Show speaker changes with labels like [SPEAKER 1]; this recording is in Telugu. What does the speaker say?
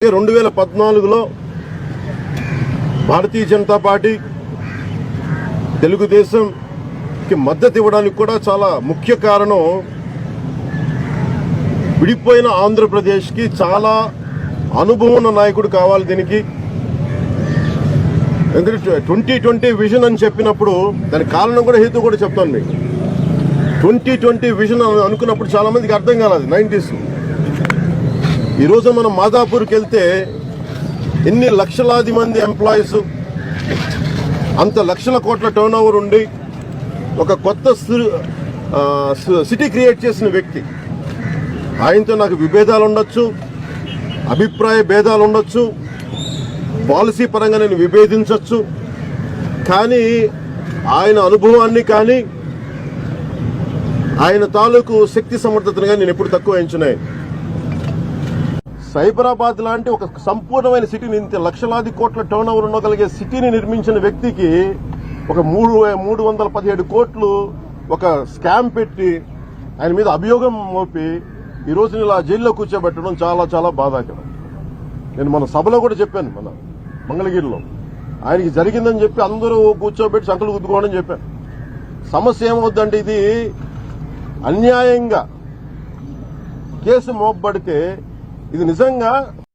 [SPEAKER 1] 2014లో భారతీయ జనతా పార్టీ తెలుగుదేశంకి మద్దతు ఇవ్వడానికి కూడా చాలా ముఖ్య కారణం విడిపోయిన ఆంధ్రప్రదేశ్కి చాలా అనుభవం ఉన్న నాయకుడు కావాలి. దీనికి ఎందుకంటే 2020 విజన్ అని చెప్పినప్పుడు దానికి కారణం కూడా హేతు కూడా చెప్తాను మీకు. 2020 విజన్ అనుకున్నప్పుడు చాలా మందికి అర్థం కాలేదు 90s. ఈరోజు మనం మాదాపూర్కి వెళ్తే ఎన్ని లక్షలాది మంది ఎంప్లాయీస్, అంత లక్షల కోట్ల టర్న్ ఓవర్ ఉండి ఒక కొత్త సిటీ క్రియేట్ చేసిన వ్యక్తి. ఆయనతో నాకు విభేదాలు ఉండొచ్చు, అభిప్రాయ భేదాలు ఉండొచ్చు, పాలసీ పరంగా నేను విభేదించవచ్చు, కానీ ఆయన అనుభవాన్ని కానీ ఆయన తాలూకు శక్తి సమర్థతను కానీ నేను ఎప్పుడు తక్కువ ఎంచున్నాయి. సైబరాబాద్ లాంటి ఒక సంపూర్ణమైన సిటీని, ఇంత లక్షలాది కోట్ల టర్న్ ఓవర్ ఉండగలిగే సిటీని నిర్మించిన వ్యక్తికి ఒక 317 కోట్లు ఒక స్కామ్ పెట్టి ఆయన మీద అభియోగం మోపి ఈ రోజు ఇలా జైల్లో కూర్చోబెట్టడం చాలా చాలా బాధాకరం. నేను మన సభలో కూడా చెప్పాను, మన మంగళగిరిలో ఆయనకి జరిగిందని చెప్పి అందరూ కూర్చోబెట్టి సంకలు గుద్దుకోవడం చెప్పాను. సమస్య ఏమవుద్దంటే ఇది అన్యాయంగా కేసు మోపబడితే ఇది నిజంగా